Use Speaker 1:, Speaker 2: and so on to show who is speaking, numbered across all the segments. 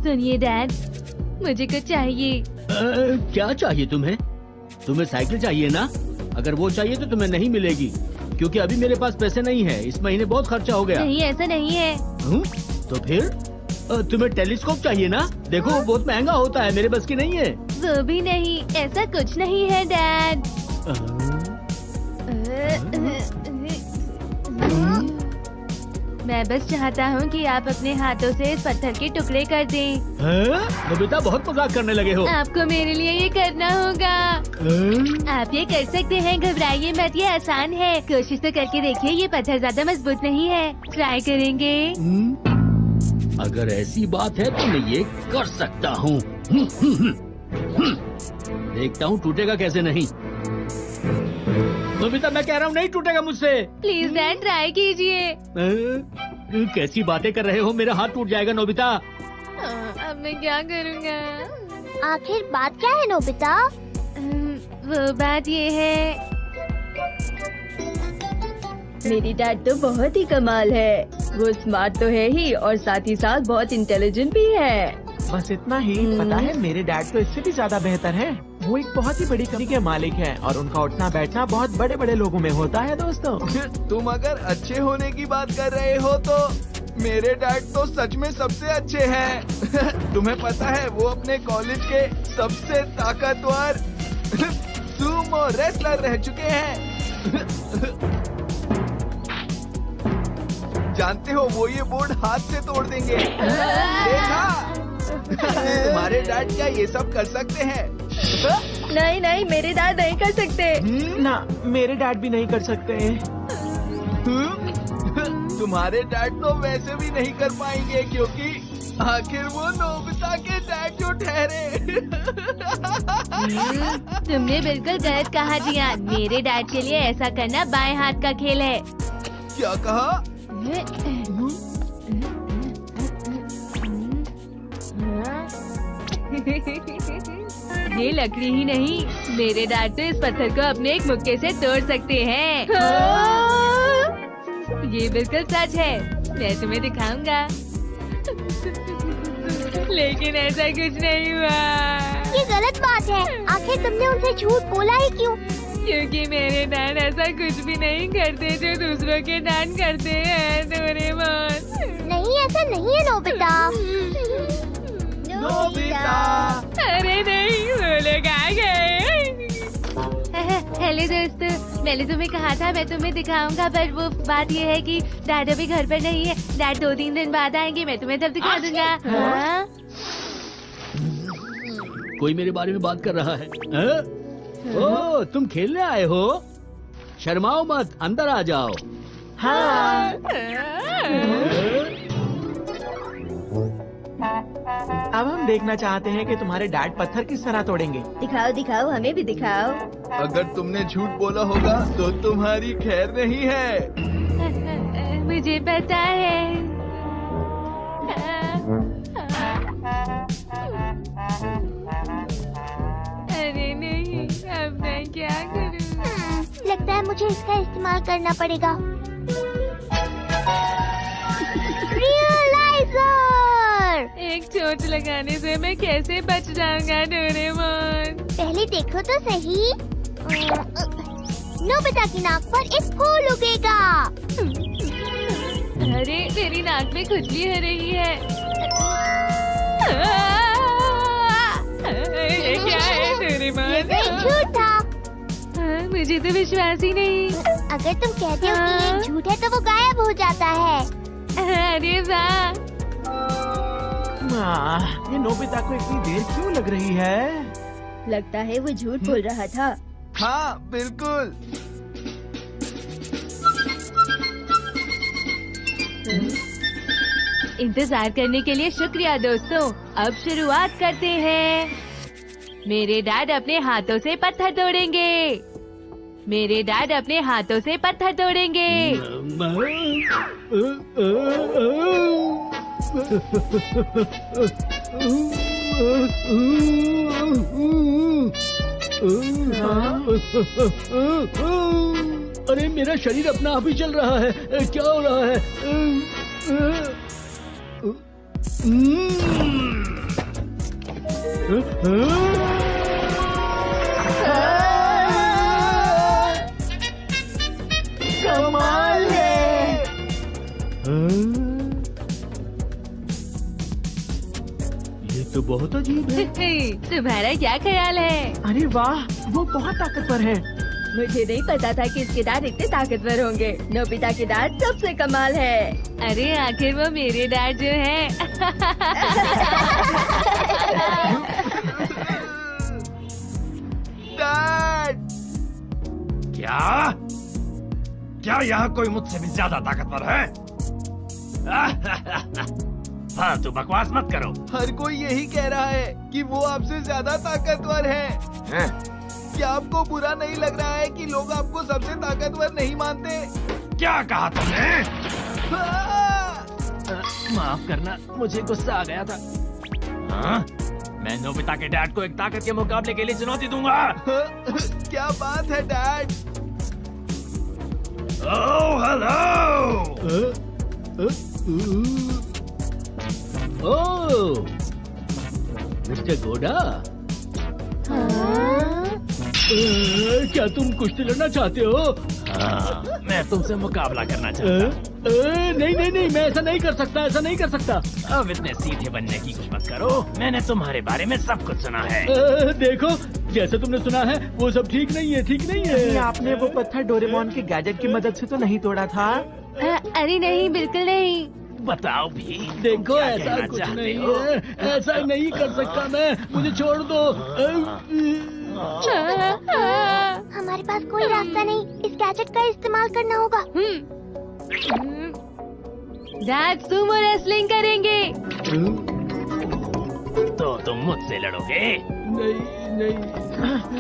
Speaker 1: सुनिए डैड, मुझे कुछ चाहिए।
Speaker 2: क्या चाहिए तुम्हें? तुम्हें साइकिल चाहिए ना? अगर वो चाहिए तो तुम्हें नहीं मिलेगी, क्योंकि अभी मेरे पास पैसे नहीं है। इस महीने बहुत खर्चा हो गया।
Speaker 1: नहीं, ऐसा नहीं है।
Speaker 2: तो फिर तुम्हें टेलीस्कोप चाहिए ना? देखो वो बहुत महंगा होता है, मेरे बस की नहीं है।
Speaker 1: वो भी नहीं, ऐसा कुछ नहीं है डैड। मैं बस चाहता हूँ कि आप अपने हाथों से इस पत्थर के टुकड़े कर दें।
Speaker 2: नोबिता, बहुत मजाक करने लगे हो।
Speaker 1: आपको मेरे लिए ये करना होगा। आप ये कर सकते हैं, घबराइए मत, ये आसान है। कोशिश तो करके देखिए, ये पत्थर ज्यादा मजबूत नहीं है। ट्राई करेंगे?
Speaker 2: अगर ऐसी बात है तो मैं ये कर सकता हूँ। देखता हूँ टूटेगा कैसे नहीं। नोबिता, मैं कह रहा हूँ नहीं टूटेगा मुझसे।
Speaker 1: प्लीज डैड, ट्राई कीजिए।
Speaker 2: कैसी बातें कर रहे हो, मेरा हाथ टूट जाएगा नोबिता।
Speaker 1: अब मैं क्या करूँगा?
Speaker 3: आखिर बात क्या है नोबिता?
Speaker 1: वो बात ये है, मेरी डैड तो बहुत ही कमाल है। वो स्मार्ट तो है ही और साथ ही साथ बहुत इंटेलिजेंट भी है।
Speaker 4: बस इतना ही पता है, मेरे डैड तो इससे भी ज्यादा बेहतर है। वो एक बहुत ही बड़ी कंपनी के मालिक हैं और उनका उठना बैठना बहुत बड़े बड़े लोगों में होता है दोस्तों।
Speaker 5: तुम अगर अच्छे होने की बात कर रहे हो तो मेरे डैड तो सच में सबसे अच्छे हैं। तुम्हें पता है, वो अपने कॉलेज के सबसे ताकतवर सुमो रेसलर रह चुके हैं। जानते हो, वो ये बोर्ड हाथ से तोड़ देंगे। देखा? तुम्हारे डैड क्या ये सब कर सकते हैं?
Speaker 1: नहीं नहीं, मेरे डैड नहीं कर सकते।
Speaker 4: ना, मेरे डैड भी नहीं कर सकते।
Speaker 5: तुम्हारे डैड तो वैसे भी नहीं कर पाएंगे, क्योंकि आखिर वो नोबिता के डैड जो ठहरे।
Speaker 1: तुमने बिल्कुल गलत कहा जियान। मेरे डैड के लिए ऐसा करना बाएं हाथ का खेल है।
Speaker 5: क्या कहा?
Speaker 1: ये लकड़ी ही नहीं, मेरे डैड तो इस पत्थर को अपने एक मुक्के से तोड़ सकते हैं। ये बिल्कुल सच है, मैं तुम्हें दिखाऊंगा। लेकिन ऐसा कुछ नहीं हुआ।
Speaker 3: ये गलत बात है। आखिर तुमने उनसे झूठ बोला ही क्यों?
Speaker 1: क्योंकि मेरे डैड ऐसा कुछ भी नहीं करते जो दूसरों के डैड करते हैं। डोरेमोन,
Speaker 3: नहीं, ऐसा नहीं है नोबिता।
Speaker 5: नोबिता!
Speaker 1: अरे नहीं, वो लोग आ गए। हेलो दोस्तों, मैंने तुम्हें कहा था मैं तुम्हें दिखाऊंगा, पर वो बात ये है कि डैड अभी घर पर नहीं है। डैड 2-3 दिन बाद आएंगे, मैं तुम्हें तब दिखा दूंगा। हाँ?
Speaker 2: कोई मेरे बारे में बात कर रहा है। ओ, तुम खेलने आए हो? शर्माओ मत, अंदर आ जाओ।
Speaker 4: हाँ। अब हम देखना चाहते हैं कि तुम्हारे डैड पत्थर किस तरह तोड़ेंगे।
Speaker 1: दिखाओ दिखाओ, हमें भी दिखाओ।
Speaker 5: अगर तुमने झूठ बोला होगा तो तुम्हारी खैर नहीं है।
Speaker 1: मुझे पता है। अरे नहीं, अब मैं क्या करूं?
Speaker 3: लगता है मुझे इसका इस्तेमाल करना पड़ेगा। रियलाइजर!
Speaker 1: एक चोट लगाने से मैं कैसे बच जाऊंगा डोरेमोन?
Speaker 3: पहले देखो तो सही। नोबिता की नाक पर एक फूल उगेगा।
Speaker 1: अरे मेरी नाक में खुजली हो रही है। ये क्या है डोरेमोन?
Speaker 3: ये तो एक झूठ था।
Speaker 1: मुझे तो विश्वास ही नहीं।
Speaker 3: अगर तुम कहते हो कि ये झूठ है तो वो गायब हो जाता है।
Speaker 1: अरे वाह!
Speaker 4: ये नोबिता को इतनी देर क्यों लग रही है?
Speaker 1: लगता है वो झूठ बोल रहा था।
Speaker 5: हाँ, बिल्कुल।
Speaker 1: इंतजार करने के लिए शुक्रिया दोस्तों। अब शुरुआत करते हैं। मेरे डैड अपने हाथों से पत्थर तोड़ेंगे। मेरे डैड अपने हाथों से पत्थर तोड़ेंगे।
Speaker 2: अरे मेरा शरीर अपना आप ही चल रहा है, क्या हो रहा है?
Speaker 4: कमाल है।
Speaker 2: ये तो बहुत अजीब है।
Speaker 1: तुम्हारा क्या ख्याल है?
Speaker 4: अरे वाह, वो बहुत ताकतवर है।
Speaker 6: मुझे नहीं पता था कि इसके दांत इतने ताकतवर होंगे। नोबिता के दांत सबसे कमाल है।
Speaker 1: अरे आखिर वो मेरे डैड जो है।
Speaker 5: डैड,
Speaker 7: क्या यहाँ कोई मुझसे भी ज्यादा ताकतवर है? फालतू बकवास मत करो।
Speaker 5: हर कोई यही कह रहा है कि वो आपसे ज्यादा ताकतवर है। क्या आपको बुरा नहीं लग रहा है कि लोग आपको सबसे ताकतवर नहीं मानते?
Speaker 7: क्या कहा तुमने?
Speaker 4: माफ करना, मुझे गुस्सा आ गया था।
Speaker 7: हाँ? मैं नोबिता के डैड को एक ताकत के मुकाबले के लिए चुनौती दूंगा।
Speaker 5: क्या बात है dad?
Speaker 7: Oh hello.
Speaker 2: Oh, mister Gowda, क्या तुम कुश्ती लड़ना चाहते हो?
Speaker 7: हाँ, मैं तुमसे मुकाबला करना चाहता हूँ।
Speaker 2: नहीं नहीं नहीं, मैं ऐसा नहीं कर सकता, ऐसा नहीं कर सकता।
Speaker 7: अब इतने सीधे बनने की कोशिश मत करो। मैंने तुम्हारे बारे में सब कुछ सुना है।
Speaker 2: देखो, जैसे तुमने सुना है वो सब ठीक नहीं है, ठीक नहीं
Speaker 4: नहीं,
Speaker 2: है।
Speaker 4: आपने वो पत्थर डोरेमोन के गैजेट की मदद से तो नहीं तोड़ा था?
Speaker 1: अरे नहीं, बिल्कुल नहीं।
Speaker 7: बताओ भी।
Speaker 2: देखो,
Speaker 7: क्या
Speaker 2: ऐसा
Speaker 7: कहना
Speaker 2: कुछ
Speaker 7: चाहते
Speaker 2: नहीं
Speaker 7: हो?
Speaker 2: है, ऐसा नहीं कर सकता मैं, मुझे छोड़ दो।
Speaker 3: हमारे पास कोई रास्ता नहीं, इस गैजेट का इस्तेमाल करना होगा।
Speaker 1: डैड सुमो रेसलिंग करेंगे।
Speaker 7: तो तुम मुझसे लड़ोगे?
Speaker 2: नहीं नहीं,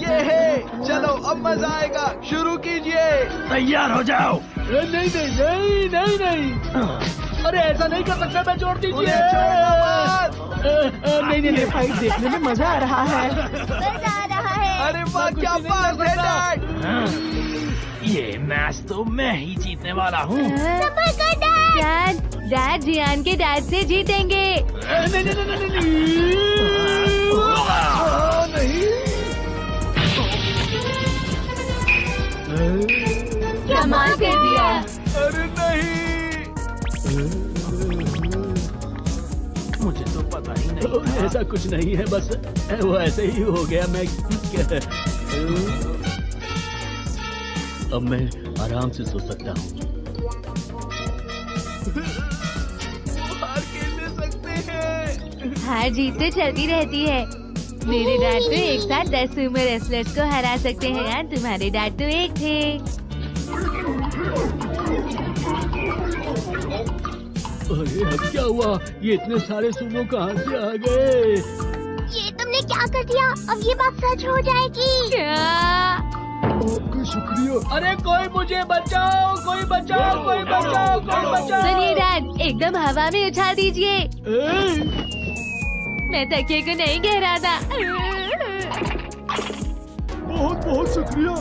Speaker 5: ये है, चलो अब मजा आएगा, शुरू कीजिए।
Speaker 7: तैयार हो जाओ।
Speaker 2: नहीं नहीं नहीं नहीं नहीं, अरे ऐसा नहीं कर सकता, मैं छोड़ दीजिए।
Speaker 5: उन्हें छोड़ो मत।
Speaker 2: नहीं नहीं
Speaker 4: ये
Speaker 2: नहीं,
Speaker 4: फाइट देखने में मजा आ रहा है।
Speaker 3: मजा आ रहा है।
Speaker 5: अरे वाह, क्या बात है डैड।
Speaker 7: हाँ, ये मैच तो मैं ही जीतने वाला हूँ।
Speaker 3: सफर कर डैड।
Speaker 1: डैड जियान के डैड से जीतेंगे।
Speaker 2: नहीं नहीं नहीं नहीं,
Speaker 1: कमाल कर दिया।
Speaker 5: अरे नहीं,
Speaker 7: मुझे तो पता ही नहीं था।
Speaker 2: ऐसा कुछ नहीं है, बस वो ऐसे ही हो गया। मैं अब मैं आराम से सो सकता हूँ।
Speaker 5: हार कैसे सकते हैं?
Speaker 1: हार जीत तो चलती रहती है। मेरे डैड तो एक साथ 10 सुमो रेसलर्स को हरा सकते हैं यार, तुम्हारे डैड तो एक थे।
Speaker 2: अरे अब क्या हुआ? ये इतने सारे सुमो कहाँ से आ गए?
Speaker 3: ये तुमने क्या कर दिया? अब ये बात सच हो जाएगी।
Speaker 1: क्या?
Speaker 2: आपका शुक्रिया। अरे कोई मुझे बचाओ, कोई बचाओ, कोई बचाओ, कोई बचाओ।
Speaker 1: सुनिए डैड, एकदम हवा में उछाल दीजिए। मैं तकिए को नहीं कह रहा था।
Speaker 2: बहुत बहुत शुक्रिया।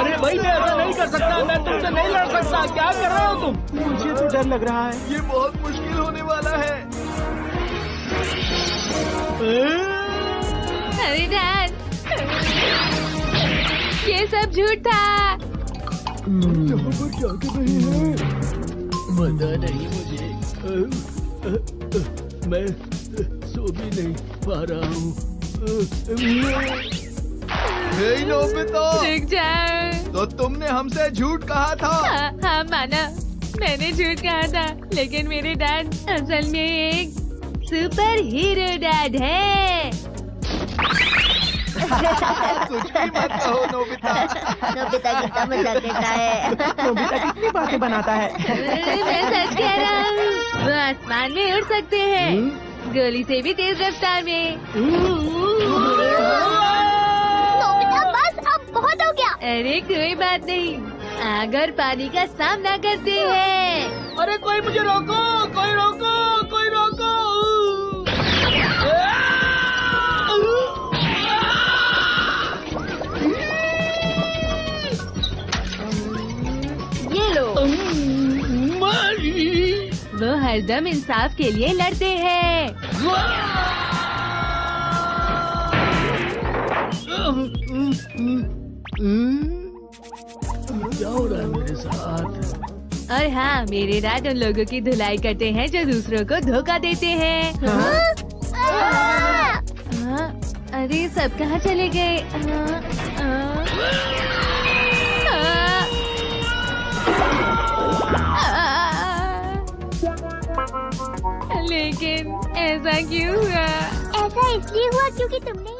Speaker 2: अरे भाई, मैं ऐसा नहीं कर सकता, मैं तुमसे नहीं लड़ सकता। क्या कर रहे हो तुम?
Speaker 4: मुझे तो डर लग रहा है।
Speaker 5: ये बहुत मुश्किल होने वाला है।
Speaker 1: अरे डैड, ये सब झूठ था।
Speaker 2: यहाँ पर क्या कर रहे हैं? पता नहीं मुझे। मैं सो भी नहीं पा रहा हूँ।
Speaker 5: हे नोबिता,
Speaker 1: रुक जाओ।
Speaker 5: तो तुमने हमसे झूठ कहा था।
Speaker 1: हाँ माना, मैंने झूठ कहा था, लेकिन मेरे डैड असल में एक सुपर हीरो डैड है।
Speaker 5: कुछ भी मत कहो नोबिता।
Speaker 3: नोबिता कितना मजाक देता है।
Speaker 4: नोबिता कितनी बातें बनाता है।
Speaker 1: मैं सच कह रहा हूँ, वो आसमान में उड़ सकते हैं, गोली से भी तेज रफ्तार में।
Speaker 3: नोबिता बस, अब बहुत हो गया।
Speaker 1: अरे कोई बात नहीं, आग और पानी का सामना करते हैं।
Speaker 2: अरे कोई मुझे रोको, कोई रोको, कोई रोको।
Speaker 1: ये लो। वो हरदम इंसाफ के लिए लड़ते हैं।
Speaker 2: क्या हो रहा है मेरे साथ?
Speaker 1: और हाँ, मेरे डैड उन लोगों की धुलाई करते हैं जो दूसरों को धोखा देते हैं। हाँ, अरे सब कहाँ चले गए? लेकिन ऐसा क्यों हुआ?
Speaker 3: ऐसा इसलिए हुआ क्योंकि तुमने